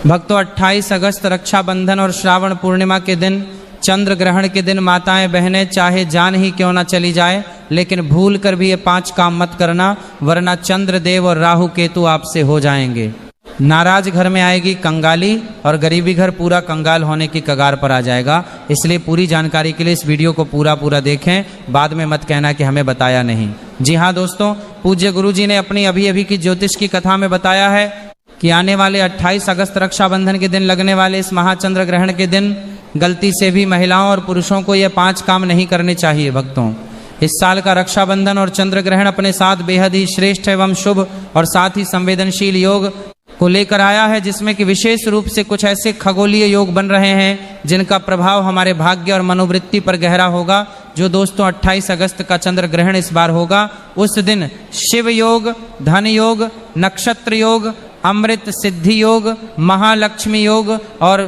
भक्तों 28 अगस्त रक्षाबंधन और श्रावण पूर्णिमा के दिन, चंद्र ग्रहण के दिन माताएं बहनें चाहे जान ही क्यों ना चली जाए, लेकिन भूल कर भी ये 5 काम मत करना, वरना चंद्रदेव और राहु केतु आपसे हो जाएंगे। नाराज घर में आएगी कंगाली और गरीबी घर पूरा कंगाल होने की कगार पर आ जाएगा। इसलिए पूरी जानकारी के लिए इस वीडियो को पूरा देखें, बाद में मत कहना कि हमें बताया नहीं। जी हाँ दोस्तों, पूज्य गुरु जी ने अपनी अभी की ज्योतिष की कथा में बताया है कि आने वाले 28 अगस्त रक्षाबंधन के दिन लगने वाले इस महाचंद्र ग्रहण के दिन गलती से भी महिलाओं और पुरुषों को ये 5 काम नहीं करने चाहिए। भक्तों, इस साल का रक्षाबंधन और चंद्र ग्रहण अपने साथ बेहद ही श्रेष्ठ एवं शुभ और साथ ही संवेदनशील योग को लेकर आया है, जिसमें कि विशेष रूप से कुछ ऐसे खगोलीय योग बन रहे हैं जिनका प्रभाव हमारे भाग्य और मनोवृत्ति पर गहरा होगा। जो दोस्तों 28 अगस्त का चंद्र ग्रहण इस बार होगा, उस दिन शिव योग, धन योग, नक्षत्र योग, अमृत सिद्धि योग, महालक्ष्मी योग और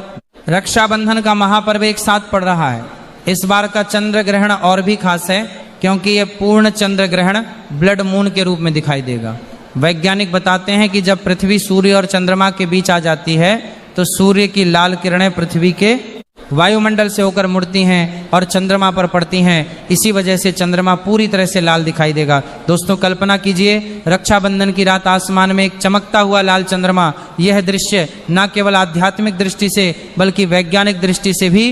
रक्षाबंधन का महापर्व एक साथ पड़ रहा है। इस बार का चंद्र ग्रहण और भी खास है क्योंकि यह पूर्ण चंद्र ग्रहण ब्लड मून के रूप में दिखाई देगा। वैज्ञानिक बताते हैं कि जब पृथ्वी सूर्य और चंद्रमा के बीच आ जाती है तो सूर्य की लाल किरणें पृथ्वी के वायुमंडल से होकर मुड़ती हैं और चंद्रमा पर पड़ती हैं। इसी वजह से चंद्रमा पूरी तरह से लाल दिखाई देगा। दोस्तों कल्पना कीजिए, रक्षाबंधन की रात आसमान में एक चमकता हुआ लाल चंद्रमा। यह दृश्य न केवल आध्यात्मिक दृष्टि से बल्कि वैज्ञानिक दृष्टि से भी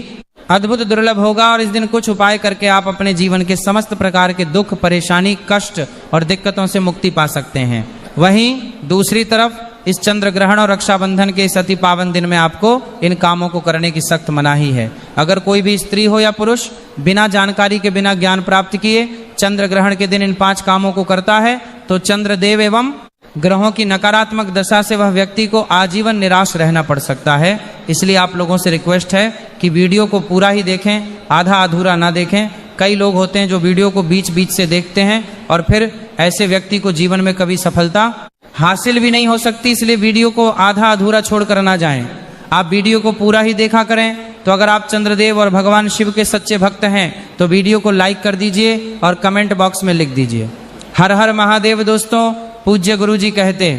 अद्भुत दुर्लभ होगा। और इस दिन कुछ उपाय करके आप अपने जीवन के समस्त प्रकार के दुख, परेशानी, कष्ट और दिक्कतों से मुक्ति पा सकते हैं। वहीं दूसरी तरफ इस चंद्र ग्रहण और रक्षाबंधन के इस अति पावन दिन में आपको इन कामों को करने की सख्त मनाही है। अगर कोई भी स्त्री हो या पुरुष बिना जानकारी के, बिना ज्ञान प्राप्त किए चंद्र ग्रहण के दिन इन 5 कामों को करता है तो चंद्रदेव एवं ग्रहों की नकारात्मक दशा से वह व्यक्ति को आजीवन निराश रहना पड़ सकता है। इसलिए आप लोगों से रिक्वेस्ट है कि वीडियो को पूरा ही देखें, आधा अधूरा ना देखें। कई लोग होते हैं जो वीडियो को बीच से देखते हैं और फिर ऐसे व्यक्ति को जीवन में कभी सफलता हासिल भी नहीं हो सकती। इसलिए वीडियो को आधा अधूरा छोड़कर ना जाएं, आप वीडियो को पूरा ही देखा करें। तो अगर आप चंद्रदेव और भगवान शिव के सच्चे भक्त हैं तो वीडियो को लाइक कर दीजिए और कमेंट बॉक्स में लिख दीजिए हर हर महादेव। दोस्तों, पूज्य गुरु जी कहते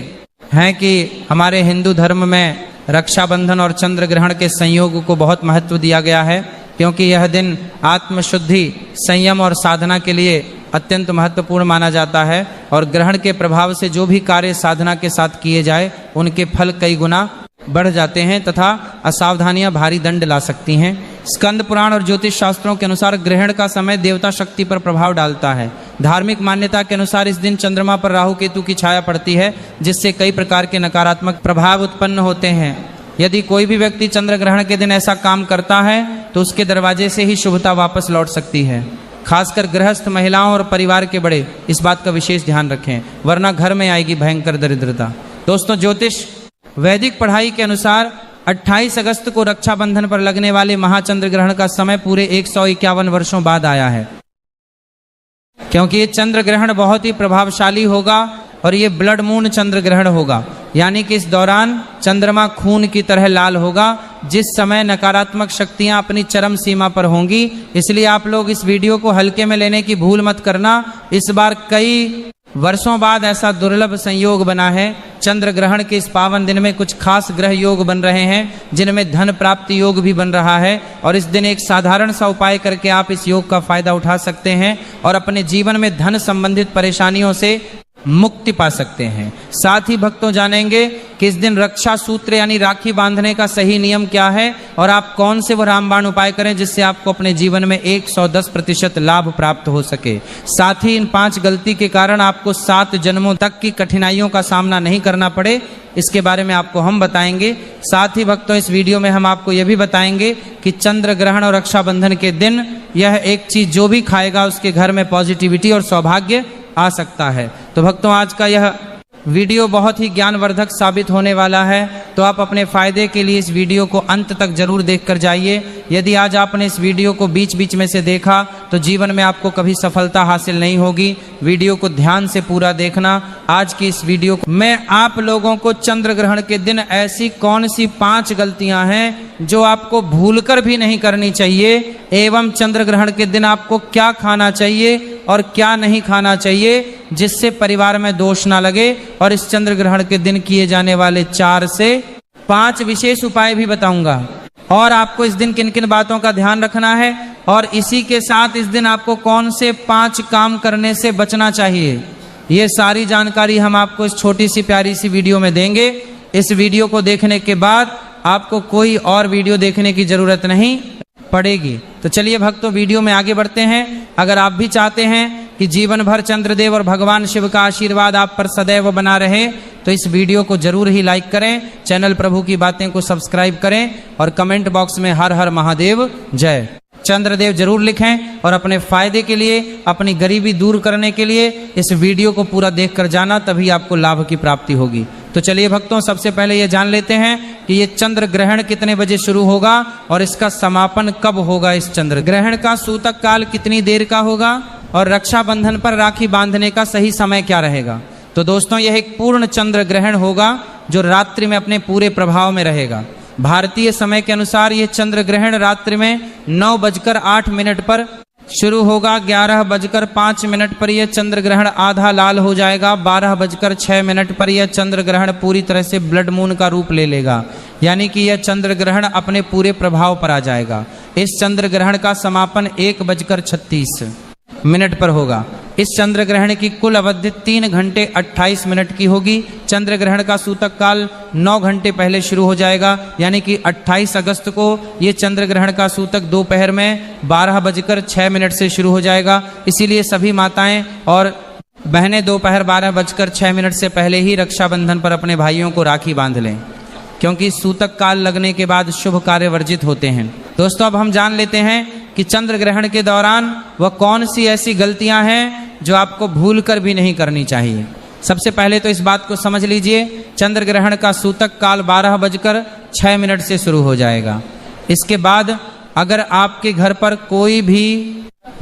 हैं कि हमारे हिंदू धर्म में रक्षाबंधन और चंद्र ग्रहण के संयोग को बहुत महत्व दिया गया है, क्योंकि यह दिन आत्मशुद्धि, संयम और साधना के लिए अत्यंत महत्वपूर्ण माना जाता है। और ग्रहण के प्रभाव से जो भी कार्य साधना के साथ किए जाए उनके फल कई गुना बढ़ जाते हैं तथा असावधानियां भारी दंड ला सकती हैं। स्कंद पुराण और ज्योतिष शास्त्रों के अनुसार ग्रहण का समय देवता शक्ति पर प्रभाव डालता है। धार्मिक मान्यता के अनुसार इस दिन चंद्रमा पर राहु केतु की छाया पड़ती है, जिससे कई प्रकार के नकारात्मक प्रभाव उत्पन्न होते हैं। यदि कोई भी व्यक्ति चंद्र ग्रहण के दिन ऐसा काम करता है तो उसके दरवाजे से ही शुभता वापस लौट सकती है। खासकर गृहस्थ महिलाओं और परिवार के बड़े इस बात का विशेष ध्यान रखें, वरना घर में आएगी भयंकर दरिद्रता। दोस्तों, ज्योतिष वैदिक पढ़ाई के अनुसार 28 अगस्त को रक्षाबंधन पर लगने वाले महाचंद्र ग्रहण का समय पूरे 151 वर्षों बाद आया है, क्योंकि ये चंद्र ग्रहण बहुत ही प्रभावशाली होगा और ये ब्लड मून चंद्र ग्रहण होगा। यानी कि इस दौरान चंद्रमा खून की तरह लाल होगा, जिस समय नकारात्मक शक्तियां अपनी चरम सीमा पर होंगी। इसलिए आप लोग इस वीडियो को हल्के में लेने की भूल मत करना। इस बार कई वर्षों बाद ऐसा दुर्लभ संयोग बना है। चंद्र ग्रहण के इस पावन दिन में कुछ खास ग्रह योग बन रहे हैं, जिनमें धन प्राप्ति योग भी बन रहा है। और इस दिन एक साधारण सा उपाय करके आप इस योग का फायदा उठा सकते हैं और अपने जीवन में धन संबंधित परेशानियों से मुक्ति पा सकते हैं। साथ ही भक्तों जानेंगे कि इस दिन रक्षा सूत्र यानी राखी बांधने का सही नियम क्या है और आप कौन से वो रामबाण उपाय करें जिससे आपको अपने जीवन में 110% लाभ प्राप्त हो सके। साथ ही इन 5 गलती के कारण आपको 7 जन्मों तक की कठिनाइयों का सामना नहीं करना पड़े, इसके बारे में आपको हम बताएंगे। साथ ही भक्तों, इस वीडियो में हम आपको यह भी बताएंगे कि चंद्र ग्रहण और रक्षाबंधन के दिन यह एक चीज जो भी खाएगा उसके घर में पॉजिटिविटी और सौभाग्य आ सकता है। तो भक्तों, आज का यह वीडियो बहुत ही ज्ञानवर्धक साबित होने वाला है, तो आप अपने फायदे के लिए इस वीडियो को अंत तक जरूर देखकर जाइए। यदि आज आपने इस वीडियो को बीच में से देखा तो जीवन में आपको कभी सफलता हासिल नहीं होगी। वीडियो को ध्यान से पूरा देखना। आज की इस वीडियो को मैं आप लोगों को चंद्र ग्रहण के दिन ऐसी कौन सी 5 गलतियां हैं जो आपको भूलकर भी नहीं करनी चाहिए, एवं चंद्र ग्रहण के दिन आपको क्या खाना चाहिए और क्या नहीं खाना चाहिए जिससे परिवार में दोष ना लगे और इस चंद्र ग्रहण के दिन किए जाने वाले 4 से 5 विशेष उपाय भी बताऊंगा और आपको इस दिन किन किन बातों का ध्यान रखना है और इसी के साथ इस दिन आपको कौन से 5 काम करने से बचना चाहिए, ये सारी जानकारी हम आपको इस छोटी सी प्यारी सी वीडियो में देंगे। इस वीडियो को देखने के बाद आपको कोई और वीडियो देखने की जरूरत नहीं पड़ेगी। तो चलिए भक्तों, वीडियो में आगे बढ़ते हैं। अगर आप भी चाहते हैं कि जीवन भर चंद्रदेव और भगवान शिव का आशीर्वाद आप पर सदैव बना रहे, तो इस वीडियो को जरूर ही लाइक करें, चैनल प्रभु की बातें को सब्सक्राइब करें और कमेंट बॉक्स में हर हर महादेव जय चंद्रदेव जरूर लिखें। और अपने फायदे के लिए, अपनी गरीबी दूर करने के लिए इस वीडियो को पूरा देखकर जाना, तभी आपको लाभ की प्राप्ति होगी। तो चलिए भक्तों, सबसे पहले ये जान लेते हैं कि ये चंद्र ग्रहण कितने बजे शुरू होगा और इसका समापन कब होगा। इस चंद्र ग्रहण का सूतक काल कितनी देर का होगा और रक्षाबंधन पर राखी बांधने का सही समय क्या रहेगा। तो दोस्तों, यह एक पूर्ण चंद्र ग्रहण होगा जो रात्रि में अपने पूरे प्रभाव में रहेगा। भारतीय समय के अनुसार यह चंद्र ग्रहण रात्रि में 9:08 पर शुरू होगा। 11:05 पर यह चंद्र ग्रहण आधा लाल हो जाएगा। 12:06 पर यह चंद्र ग्रहण पूरी तरह से ब्लड मून का रूप ले लेगा, यानी कि यह चंद्र ग्रहण अपने पूरे प्रभाव पर आ जाएगा। इस चंद्र ग्रहण का समापन 1:36 पर होगा। इस चंद्र ग्रहण की कुल अवधि 3 घंटे 28 मिनट की होगी। चंद्र ग्रहण का सूतक काल 9 घंटे पहले शुरू हो जाएगा, यानी कि 28 अगस्त को ये चंद्र ग्रहण का सूतक दोपहर में 12:06 से शुरू हो जाएगा। इसीलिए सभी माताएं और बहनें दोपहर 12:06 से पहले ही रक्षाबंधन पर अपने भाइयों को राखी बांध लें, क्योंकि सूतक काल लगने के बाद शुभ कार्य वर्जित होते हैं। दोस्तों, अब हम जान लेते हैं कि चंद्र ग्रहण के दौरान वह कौन सी ऐसी गलतियां हैं जो आपको भूल कर भी नहीं करनी चाहिए। सबसे पहले तो इस बात को समझ लीजिए, चंद्र ग्रहण का सूतक काल 12:06 से शुरू हो जाएगा। इसके बाद अगर आपके घर पर कोई भी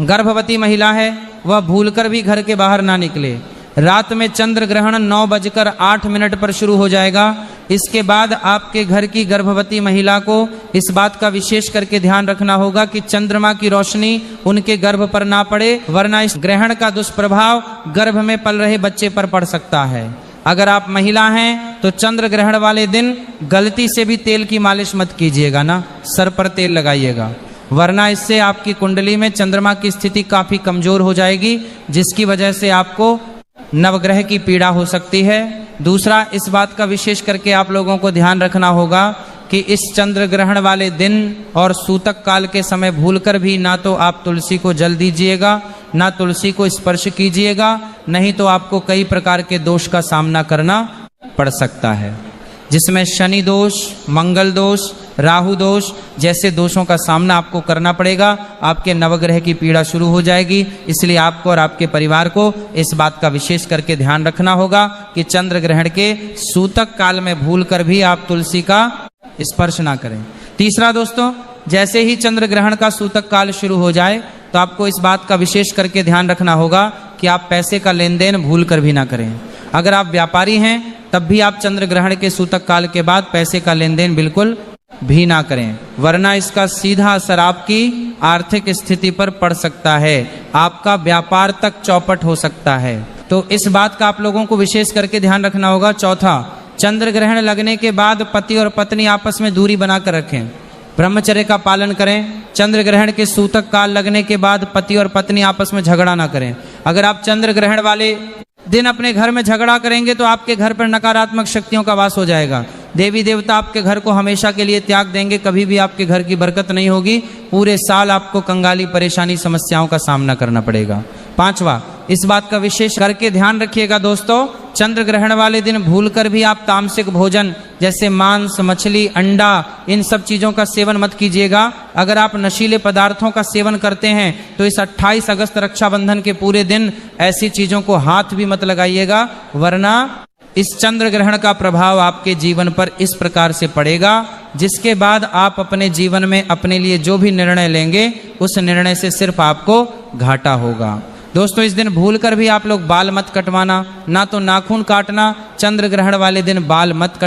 गर्भवती महिला है, वह भूलकर भी घर के बाहर ना निकले। रात में चंद्र ग्रहण 9:08 पर शुरू हो जाएगा। इसके बाद आपके घर की गर्भवती महिला को इस बात का विशेष करके ध्यान रखना होगा कि चंद्रमा की रोशनी उनके गर्भ पर ना पड़े, वरना इस ग्रहण का दुष्प्रभाव गर्भ में पल रहे बच्चे पर पड़ सकता है। अगर आप महिला हैं तो चंद्र ग्रहण वाले दिन गलती से भी तेल की मालिश मत कीजिएगा ना, सर पर तेल लगाइएगा, वरना इससे आपकी कुंडली में चंद्रमा की स्थिति काफी कमजोर हो जाएगी, जिसकी वजह से आपको नवग्रह की पीड़ा हो सकती है। दूसरा, इस बात का विशेष करके आप लोगों को ध्यान रखना होगा कि इस चंद्र ग्रहण वाले दिन और सूतक काल के समय भूलकर भी ना तो आप तुलसी को जल दीजिएगा, ना तुलसी को स्पर्श कीजिएगा, नहीं तो आपको कई प्रकार के दोष का सामना करना पड़ सकता है, जिसमें शनि दोष, मंगल दोष, राहु दोष जैसे दोषों का सामना आपको करना पड़ेगा। आपके नवग्रह की पीड़ा शुरू हो जाएगी। इसलिए आपको और आपके परिवार को इस बात का विशेष करके ध्यान रखना होगा कि चंद्र ग्रहण के सूतक काल में भूलकर भी आप तुलसी का स्पर्श ना करें। तीसरा दोस्तों, जैसे ही चंद्र ग्रहण का सूतक काल शुरू हो जाए तो आपको इस बात का विशेष करके ध्यान रखना होगा कि आप पैसे का लेन देन भूल कर भी ना करें। अगर आप व्यापारी हैं तब भी आप चंद्र ग्रहण के सूतक काल के बाद पैसे का लेन देन बिल्कुल भी ना करें, वरना इसका सीधा असर आपकी आर्थिक स्थिति पर पड़ सकता है, आपका व्यापार तक चौपट हो सकता है। तो इस बात का आप लोगों को विशेष करके ध्यान रखना होगा। चौथा, चंद्र ग्रहण लगने के बाद पति और पत्नी आपस में दूरी बनाकर रखें, ब्रह्मचर्य का पालन करें। चंद्र ग्रहण के सूतक काल लगने के बाद पति और पत्नी आपस में झगड़ा ना करें। अगर आप चंद्र ग्रहण वाले दिन अपने घर में झगड़ा करेंगे तो आपके घर पर नकारात्मक शक्तियों का वास हो जाएगा। देवी देवता आपके घर को हमेशा के लिए त्याग देंगे, कभी भी आपके घर की बरकत नहीं होगी। पूरे साल आपको कंगाली, परेशानी, समस्याओं का सामना करना पड़ेगा। पांचवा, इस बात का विशेष करके ध्यान रखिएगा दोस्तों, चंद्र ग्रहण वाले दिन भूलकर भी आप तामसिक भोजन जैसे मांस, मछली, अंडा, इन सब चीजों का सेवन मत कीजिएगा। अगर आप नशीले पदार्थों का सेवन करते हैं तो इस 28 अगस्त रक्षाबंधन के पूरे दिन ऐसी चीजों को हाथ भी मत लगाइएगा, वरना इस चंद्र ग्रहण का प्रभाव आपके जीवन पर इस प्रकार से पड़ेगा, जिसके बाद आप अपने जीवन में अपने लिए जो भी निर्णय लेंगे उस निर्णय से सिर्फ आपको घाटा होगा। दोस्तों, इस दिन भूलकर भी आप लोग बाल मत कटवाना, ना तो नाखून काटना। चंद्र ग्रहण वाले दिन बाल मत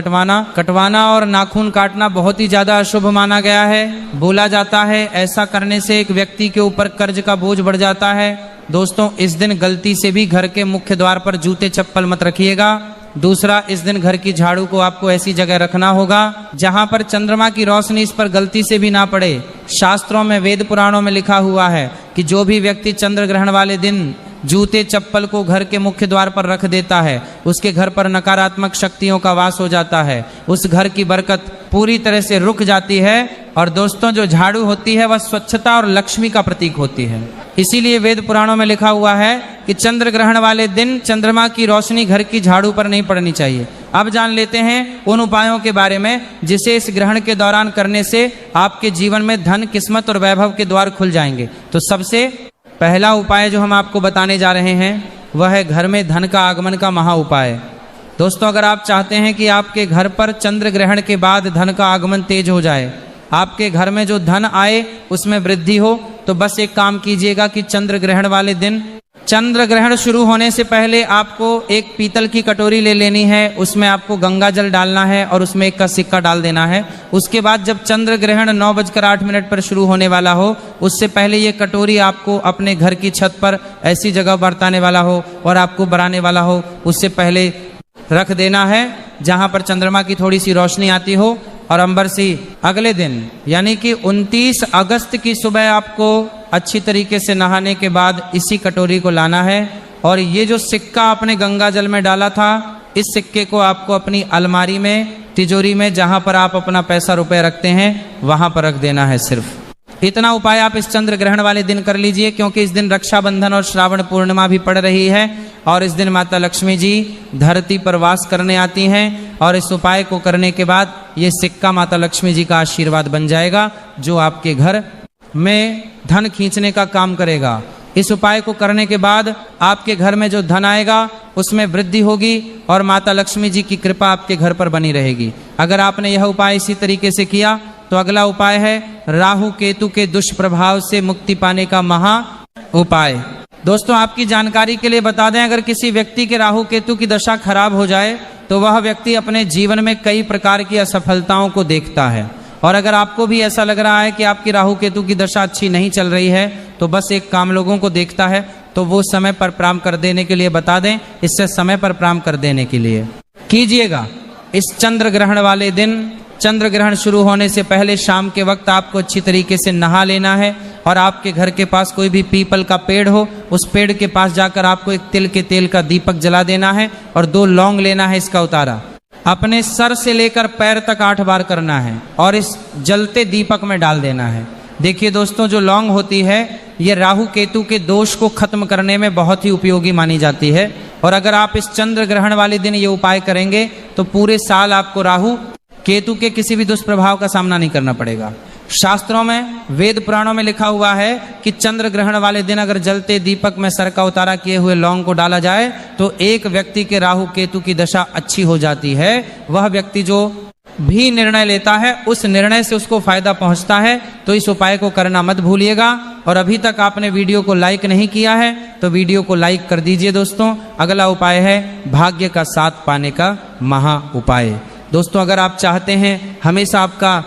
कटवाना और नाखून काटना बहुत ही ज्यादा अशुभ माना गया है। बोला जाता है ऐसा करने से एक व्यक्ति के ऊपर कर्ज का बोझ बढ़ जाता है। दोस्तों, इस दिन गलती से भी घर के मुख्य द्वार पर जूते चप्पल मत रखिएगा। दूसरा, इस दिन घर की झाड़ू को आपको ऐसी जगह रखना होगा जहां पर चंद्रमा की रोशनी इस पर गलती से भी ना पड़े। शास्त्रों में, वेद पुराणों में लिखा हुआ है कि जो भी व्यक्ति चंद्र ग्रहण वाले दिन जूते चप्पल को घर के मुख्य द्वार पर रख देता है, उसके घर पर नकारात्मक शक्तियों का वास हो जाता है, उस घर की बरकत पूरी तरह से रुक जाती है। और दोस्तों, जो झाड़ू होती है वह स्वच्छता और लक्ष्मी का प्रतीक होती है। इसीलिए वेद पुराणों में लिखा हुआ है कि चंद्र ग्रहण वाले दिन चंद्रमा की रोशनी घर की झाड़ू पर नहीं पड़नी चाहिए। अब जान लेते हैं उन उपायों के बारे में जिसे इस ग्रहण के दौरान करने से आपके जीवन में धन, किस्मत और वैभव के द्वार खुल जाएंगे। तो सबसे पहला उपाय जो हम आपको बताने जा रहे हैं वह है घर में धन का आगमन का महा उपाय। दोस्तों, अगर आप चाहते हैं कि आपके घर पर चंद्र ग्रहण के बाद धन का आगमन तेज हो जाए, आपके घर में जो धन आए उसमें वृद्धि हो, तो बस एक काम कीजिएगा कि चंद्र ग्रहण वाले दिन, चंद्र ग्रहण शुरू होने से पहले आपको एक पीतल की कटोरी ले लेनी है, उसमें आपको गंगा जल डालना है और उसमें एक का सिक्का डाल देना है। उसके बाद जब चंद्र ग्रहण 9:08 पर शुरू होने वाला हो, उससे पहले ये कटोरी आपको अपने घर की छत पर ऐसी जगह बरताने वाला हो और आपको बराने वाला हो, उससे पहले रख देना है जहां पर चंद्रमा की थोड़ी सी रोशनी आती हो। और अंबर से अगले दिन यानी कि 29 अगस्त की सुबह आपको अच्छी तरीके से नहाने के बाद इसी कटोरी को लाना है और ये जो सिक्का आपने गंगा जल में डाला था, इस सिक्के को आपको अपनी अलमारी में, तिजोरी में, जहां पर आप अपना पैसा रुपए रखते हैं वहां पर रख देना है। सिर्फ इतना उपाय आप इस चंद्र ग्रहण वाले दिन कर लीजिए, क्योंकि इस दिन रक्षाबंधन और श्रावण पूर्णिमा भी पड़ रही है और इस दिन माता लक्ष्मी जी धरती पर वास करने आती हैं। और इस उपाय को करने के बाद ये सिक्का माता लक्ष्मी जी का आशीर्वाद बन जाएगा, जो आपके घर में धन खींचने का काम करेगा। इस उपाय को करने के बाद आपके घर में जो धन आएगा उसमें वृद्धि होगी और माता लक्ष्मी जी की कृपा आपके घर पर बनी रहेगी। अगर आपने यह उपाय इसी तरीके से किया तो अगला उपाय है राहु केतु के दुष्प्रभाव से मुक्ति पाने का महा उपाय। दोस्तों, आपकी जानकारी के लिए बता दें, अगर किसी व्यक्ति के राहु केतु की दशा खराब हो जाए तो वह व्यक्ति अपने जीवन में कई प्रकार की असफलताओं को देखता है। और अगर आपको भी ऐसा लग रहा है कि आपकी राहु केतु की दशा अच्छी नहीं चल रही है, तो बस एक काम लोगों को देखता है तो वो समय पर प्रारंभ कर देने के लिए बता दें, इससे समय पर प्रारंभ कर देने के लिए कीजिएगा। इस चंद्र ग्रहण वाले दिन, चंद्र ग्रहण शुरू होने से पहले शाम के वक्त आपको अच्छी तरीके से नहा लेना है और आपके घर के पास कोई भी पीपल का पेड़ हो, उस पेड़ के पास जाकर आपको एक तिल के तेल का दीपक जला देना है और 2 लौंग लेना है। इसका उतारा अपने सर से लेकर पैर तक 8 बार करना है और इस जलते दीपक में डाल देना है। देखिए दोस्तों, जो लौंग होती है ये राहु केतु के दोष को खत्म करने में बहुत ही उपयोगी मानी जाती है। और अगर आप इस चंद्र ग्रहण वाले दिन ये उपाय करेंगे तो पूरे साल आपको राहु केतु के किसी भी दुष्प्रभाव का सामना नहीं करना पड़ेगा। शास्त्रों में, वेद पुराणों में लिखा हुआ है कि चंद्र ग्रहण वाले दिन अगर जलते दीपक में सर का उतारा किए हुए लौंग को डाला जाए तो एक व्यक्ति के राहु केतु की दशा अच्छी हो जाती है। वह व्यक्ति जो भी निर्णय लेता है उस निर्णय से उसको फायदा पहुंचता है। तो इस उपाय को करना मत भूलिएगा। और अभी तक आपने वीडियो को लाइक नहीं किया है तो वीडियो को लाइक कर दीजिए। दोस्तों, अगला उपाय है भाग्य का साथ पाने का महा उपाय। दोस्तों, अगर आप चाहते हैं हमेशा आपका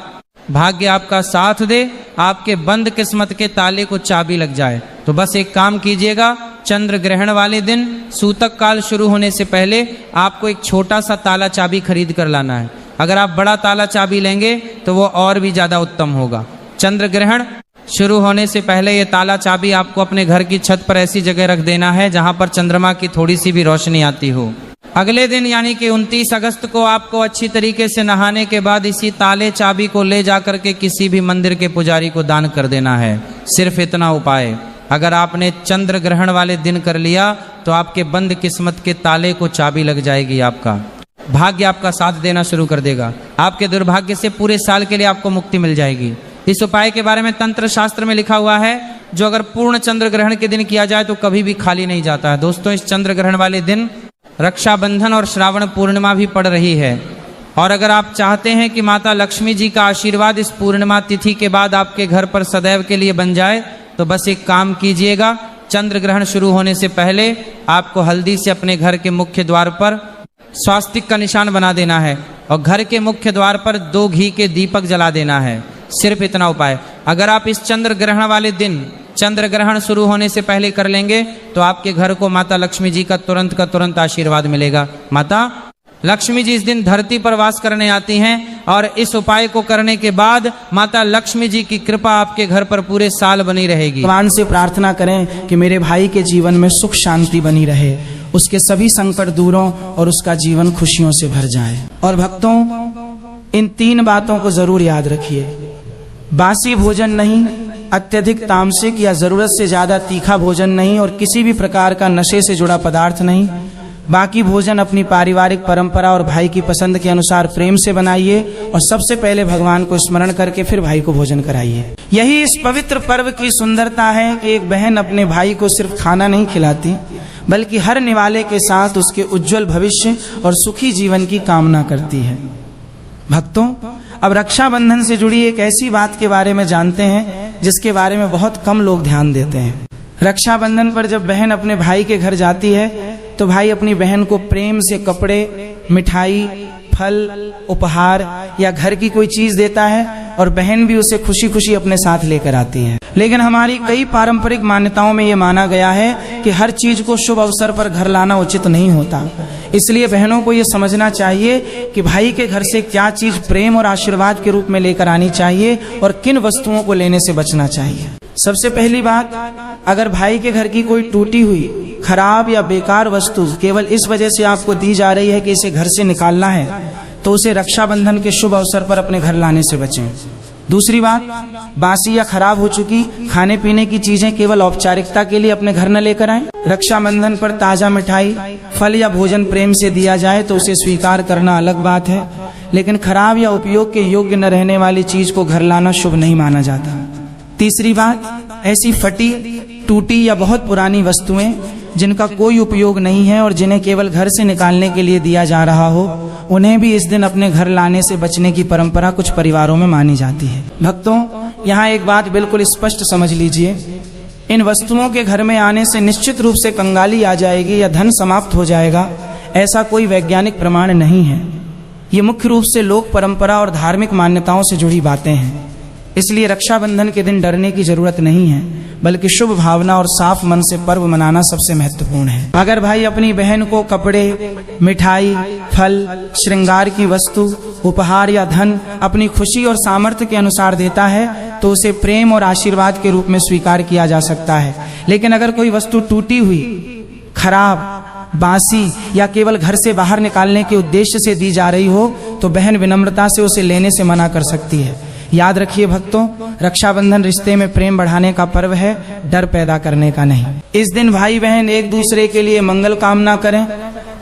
भाग्य आपका साथ दे, आपके बंद किस्मत के ताले को चाबी लग जाए, तो बस एक काम कीजिएगा। चंद्र ग्रहण वाले दिन सूतक काल शुरू होने से पहले आपको एक छोटा सा ताला चाबी खरीद कर लाना है। अगर आप बड़ा ताला चाबी लेंगे तो वो और भी ज्यादा उत्तम होगा। चंद्र ग्रहण शुरू होने से पहले ये ताला चाबी आपको अपने घर की छत पर ऐसी जगह रख देना है जहां पर चंद्रमा की थोड़ी सी भी रोशनी आती हो। अगले दिन यानी कि 29 अगस्त को आपको अच्छी तरीके से नहाने के बाद इसी ताले चाबी को ले जाकर के किसी भी मंदिर के पुजारी को दान कर देना है। सिर्फ इतना उपाय अगर आपने चंद्र ग्रहण वाले दिन कर लिया तो आपके बंद किस्मत के ताले को चाबी लग जाएगी। आपका भाग्य आपका साथ देना शुरू कर देगा। आपके दुर्भाग्य से पूरे साल के लिए आपको मुक्ति मिल जाएगी। इस उपाय के बारे में तंत्र शास्त्र में लिखा हुआ है, जो अगर पूर्ण चंद्र ग्रहण के दिन किया जाए तो कभी भी खाली नहीं जाता है। दोस्तों, इस चंद्र ग्रहण वाले दिन रक्षाबंधन और श्रावण पूर्णिमा भी पड़ रही है। और अगर आप चाहते हैं कि माता लक्ष्मी जी का आशीर्वाद इस पूर्णिमा तिथि के बाद आपके घर पर सदैव के लिए बन जाए, तो बस एक काम कीजिएगा। चंद्र ग्रहण शुरू होने से पहले आपको हल्दी से अपने घर के मुख्य द्वार पर स्वास्तिक का निशान बना देना है और घर के मुख्य द्वार पर 2 घी के दीपक जला देना है। सिर्फ इतना उपाय अगर आप इस चंद्र ग्रहण वाले दिन, चंद्र ग्रहण शुरू होने से पहले कर लेंगे तो आपके घर को माता लक्ष्मी जी का तुरंत आशीर्वाद मिलेगा। माता लक्ष्मी जी इस दिन धरती पर वास करने आती हैं और इस उपाय को करने के बाद माता लक्ष्मी जी की कृपा आपके घर पर पूरे साल बनी रहेगी। भगवान से प्रार्थना करें कि मेरे भाई के जीवन में सुख शांति बनी रहे, उसके सभी संकट दूर हों और उसका जीवन खुशियों से भर जाए। और भक्तों, इन 3 बातों को जरूर याद रखिए। बासी भोजन नहीं, अत्यधिक तामसिक या जरूरत से ज्यादा तीखा भोजन नहीं, और किसी भी प्रकार का नशे से जुड़ा पदार्थ नहीं। बाकी भोजन अपनी पारिवारिक परंपरा और भाई की पसंद के अनुसार प्रेम से बनाइए और सबसे पहले भगवान को स्मरण करके फिर भाई को भोजन कराइए। यही इस पवित्र पर्व की सुंदरता है कि एक बहन अपने भाई को सिर्फ खाना नहीं खिलाती, बल्कि हर निवाले के साथ उसके उज्जवल भविष्य और सुखी जीवन की कामना करती है। भक्तों, अब रक्षाबंधन से जुड़ी एक ऐसी बात के बारे में जानते हैं जिसके बारे में बहुत कम लोग ध्यान देते हैं। रक्षाबंधन पर जब बहन अपने भाई के घर जाती है तो भाई अपनी बहन को प्रेम से कपड़े, मिठाई, फल, उपहार या घर की कोई चीज देता है और बहन भी उसे खुशी खुशी अपने साथ लेकर आती है। लेकिन हमारी कई पारंपरिक मान्यताओं में ये माना गया है कि हर चीज को शुभ अवसर पर घर लाना उचित नहीं होता। इसलिए बहनों को ये समझना चाहिए कि भाई के घर से क्या चीज प्रेम और आशीर्वाद के रूप में लेकर आनी चाहिए और किन वस्तुओं को लेने से बचना चाहिए। सबसे पहली बात, अगर भाई के घर की कोई टूटी हुई, खराब या बेकार वस्तु केवल इस वजह से आपको दी जा रही है कि इसे घर से निकालना है, तो उसे रक्षाबंधन के शुभ अवसर पर अपने घर लाने से बचें। दूसरी बात, बासी या खराब हो चुकी खाने पीने की चीजें केवल औपचारिकता के लिए अपने घर न लेकर आएं। रक्षाबंधन पर ताजा मिठाई, फल या भोजन प्रेम से दिया जाए तो उसे स्वीकार करना अलग बात है, लेकिन खराब या उपयोग के योग्य न रहने वाली चीज को घर लाना शुभ नहीं माना जाता। तीसरी बात, ऐसी फटी, टूटी या बहुत पुरानी वस्तुएं जिनका कोई उपयोग नहीं है और जिन्हें केवल घर से निकालने के लिए दिया जा रहा हो, उन्हें भी इस दिन अपने घर लाने से बचने की परंपरा कुछ परिवारों में मानी जाती है। भक्तों, यहाँ एक बात बिल्कुल स्पष्ट समझ लीजिए, इन वस्तुओं के घर में आने से निश्चित रूप से कंगाली आ जाएगी या धन समाप्त हो जाएगा, ऐसा कोई वैज्ञानिक प्रमाण नहीं है। ये मुख्य रूप से लोक परंपरा और धार्मिक मान्यताओं से जुड़ी बातें हैं। इसलिए रक्षाबंधन के दिन डरने की जरूरत नहीं है, बल्कि शुभ भावना और साफ मन से पर्व मनाना सबसे महत्वपूर्ण है। अगर भाई अपनी बहन को कपड़े, मिठाई, फल, श्रृंगार की वस्तु, उपहार या धन अपनी खुशी और सामर्थ्य के अनुसार देता है तो उसे प्रेम और आशीर्वाद के रूप में स्वीकार किया जा सकता है। लेकिन अगर कोई वस्तु टूटी हुई, खराब, बासी या केवल घर से बाहर निकालने के उद्देश्य से दी जा रही हो तो बहन विनम्रता से उसे लेने से मना कर सकती है। याद रखिए भक्तों, रक्षाबंधन रिश्ते में प्रेम बढ़ाने का पर्व है, डर पैदा करने का नहीं। इस दिन भाई बहन एक दूसरे के लिए मंगल कामना करें,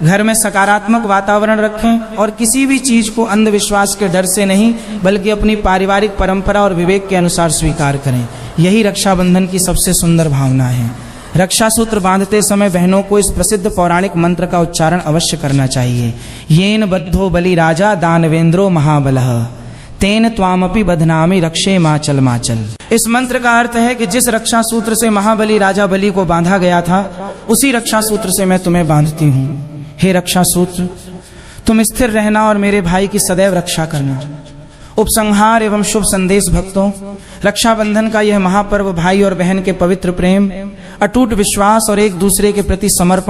घर में सकारात्मक वातावरण रखें और किसी भी चीज को अंधविश्वास के डर से नहीं बल्कि अपनी पारिवारिक परंपरा और विवेक के अनुसार स्वीकार करें। यही रक्षाबंधन की सबसे सुंदर भावना है। रक्षा सूत्र बांधते समय बहनों को इस प्रसिद्ध पौराणिक मंत्र का उच्चारण अवश्य करना चाहिए। येन बद्धो बलि राजा दानवेंद्रो महाबलः तेन त्वामपि बधनामि रक्षे माचल माचल। इस मंत्र का अर्थ है कि जिस रक्षा सूत्र से महाबली राजा बलि को बांधा गया था, उसी रक्षा सूत्र से मैं तुम्हें बांधती हूँ। हे रक्षा सूत्र, तुम स्थिर रहना और मेरे भाई की सदैव रक्षा करना। उपसंहार एवं शुभ संदेश। भक्तों, रक्षाबंधन का यह महापर्व भाई और बहन के पवित्र प्रेम, अटूट विश्वास और एक दूसरे के प्रति समर्पण